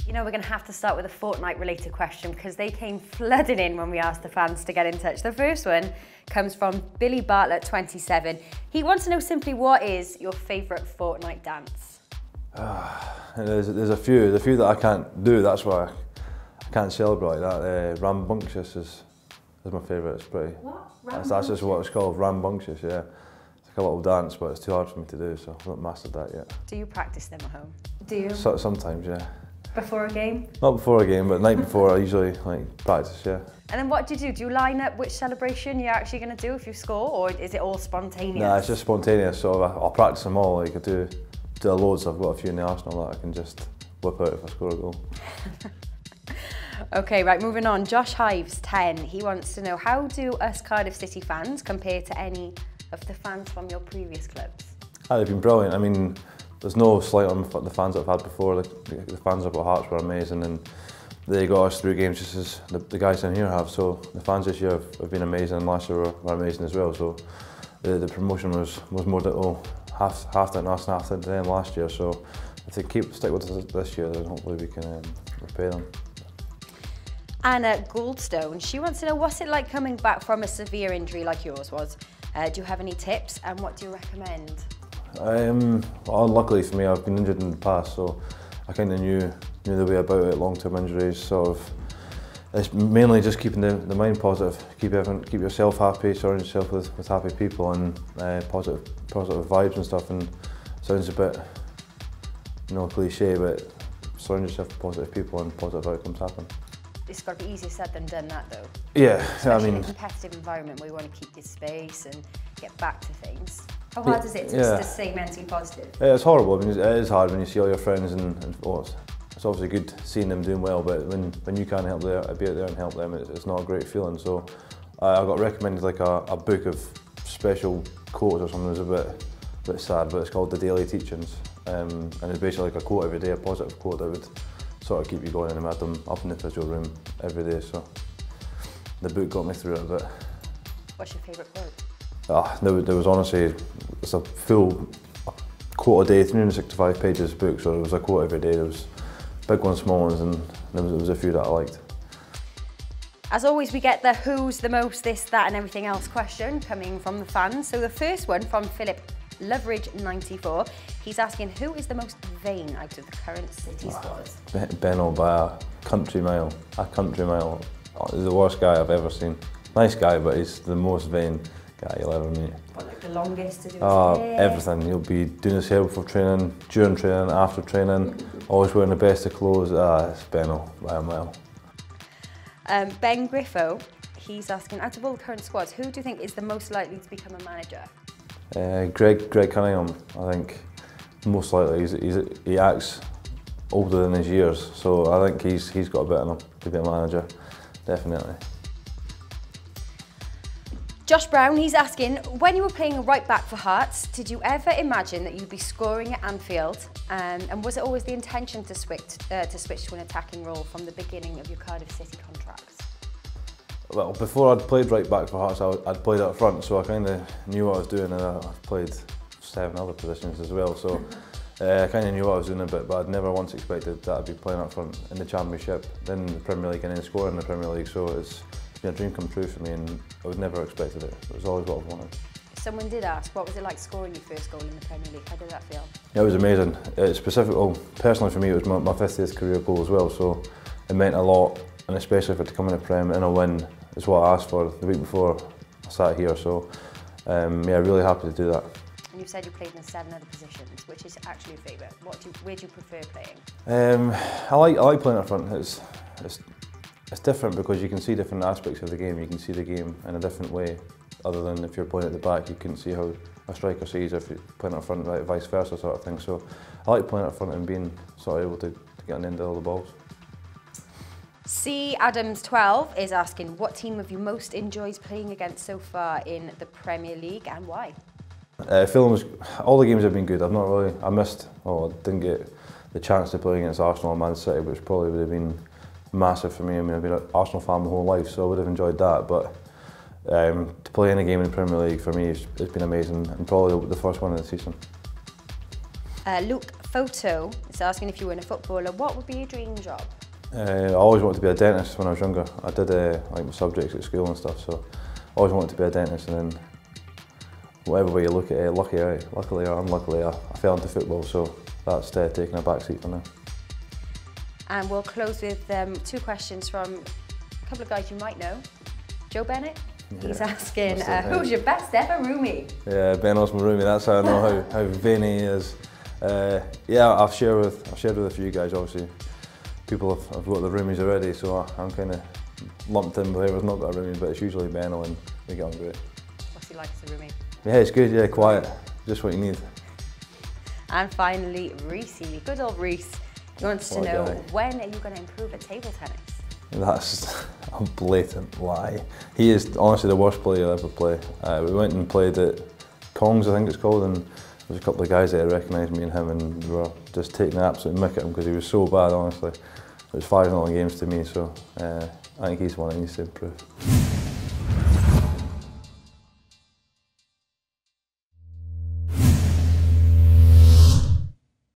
You know, we're going to have to start with a fortnight related question because they came flooding in when we asked the fans to get in touch. The first one comes from Billy Bartlett, 27. He wants to know simply, what is your favourite fortnight dance? There's a few that I can't do, that's why I can't celebrate that. Rambunctious is my favourite. It's pretty. What? That's just what it's called, rambunctious, yeah. It's like a little dance, but it's too hard for me to do, so I've not mastered that yet. Do you practice them at home? Do you? Sometimes, yeah. Before a game? Not before a game, but the night before I usually practice, yeah. And then what do you do? Do you line up which celebration you're actually going to do if you score, or is it all spontaneous? Nah, it's just spontaneous, so I'll practice them all. Like I do loads. I've got a few in the arsenal that I can just whip out if I score a goal. Okay, right, moving on. Josh Hives, 10. He wants to know, how do us Cardiff City fans compare to any of the fans from your previous clubs? They've been brilliant. I mean, there's no slight on the fans that I've had before. The fans up at Hearts were amazing, and they got us through games just as the guys in here have. So the fans this year have been amazing, and last year were amazing as well. So the promotion was more half done us and half done last year. So if they stick with us this year, then hopefully we can repay them. Anna Goldstone, she wants to know, what's it like coming back from a severe injury like yours was? Do you have any tips, and what do you recommend? Luckily for me, I've been injured in the past, so I kind of knew the way about it. Long-term injuries, sort of, it's mainly just keeping the mind positive, keep yourself happy, surround yourself with happy people and positive vibes and stuff. And sounds a bit, cliche, but surround yourself with positive people and positive outcomes happen. It's got to be easier said than done, that though. Yeah, especially in a competitive environment where you want to keep your space and get back to things. How hard is it to stay mentally positive? Yeah, it's horrible. I mean, it is hard when you see all your friends and it's obviously good seeing them doing well, but when you can't be out there and help them, it's not a great feeling. So I got recommended like a book of special quotes or something. It was a bit sad, but it's called The Daily Teachings, and it's basically like a quote every day, a positive quote that would sort of keep you going, and I had them up in the physio room every day, so the book got me through it a bit. What's your favourite quote? There was honestly, it's a full quote a day, 365 pages book, so there was a quote every day. There was big ones, small ones, and there was a few that I liked. As always, we get the who's the most, this, that and everything else question coming from the fans. So the first one from Philip Loveridge, 94. He's asking, who is the most vain out of the current City squad? Benno by a country mile. He's the worst guy I've ever seen. Nice guy, but he's the most vain guy you'll ever meet. What, like the longest to do his hair? Everything. He'll be doing his hair before training, during training, after training, always wearing the best of clothes. It's Benno by a mile. Ben Griffo, he's asking, out of all the current squads, who do you think is the most likely to become a manager? Greg Cunningham, I think, most likely. He acts older than his years, so I think he's got a bit in him to be a manager, definitely. Josh Brown, he's asking, when you were playing right back for Hearts, did you ever imagine that you'd be scoring at Anfield? And was it always the intention to switch to an attacking role from the beginning of your Cardiff City contracts? Well, before I'd played right back for Hearts, I'd played up front, so I kind of knew what I was doing, and I've played 7 other positions as well, so I kind of knew what I was doing a bit, but I'd never once expected that I'd be playing up front in the Championship, then the Premier League, and then scoring in the Premier League, so it's been a dream come true for me, and I would never expected it. It was always what I've wanted. Someone did ask, what was it like scoring your first goal in the Premier League? How did that feel? Yeah, it was amazing. Personally for me, it was my 50th career goal as well, so it meant a lot, and especially for it to come in a Prem and a win is what I asked for the week before I sat here, so yeah, really happy to do that. And you've said you played in 7 other positions, which is actually your favourite. Where do you prefer playing? I like playing up front. It's different because you can see different aspects of the game. You can see the game in a different way, other than if you're playing at the back, you couldn't see how a striker sees if you're playing up front, like vice versa sort of thing. So I like playing up front and being sort of able to get on the end of all the balls. C. Adams 12 is asking, what team have you most enjoyed playing against so far in the Premier League, and why? All the games have been good. I didn't get the chance to play against Arsenal and Man City, which probably would have been massive for me. I mean, I've been an Arsenal fan my whole life, so I would have enjoyed that, but to play any game in the Premier League for me it's been amazing, and probably the first one of the season. Luke Photo is asking if you were a footballer, what would be your dream job? I always wanted to be a dentist when I was younger. I did like my subjects at school and stuff, so I always wanted to be a dentist, and then whatever way you look at it, luckily or unluckily, I fell into football, so that's taking a back seat for now. And we'll close with 2 questions from a couple of guys you might know. Joe Bennett, he's asking, who's your best ever roomie? Yeah, Benno's my roomie, that's how I know how vain he is. Yeah, I've shared with a few guys, obviously. People have got the roomies already, so I'm kind of lumped in with whoever's not got a roomie, but it's usually Benno and we get on great. What's he like as a roomie? Yeah, it's good, yeah, quiet, just what you need. And finally, Reese, good old Reese. He wants to know, when are you going to improve at table tennis? That's a blatant lie. He is honestly the worst player I'll ever play. We went and played at Kong's, I think it's called, and there was a couple of guys that recognised me and him, and we were just taking an absolute mick at him because he was so bad, honestly. It was 5-0 games to me, so I think he's one that needs to improve.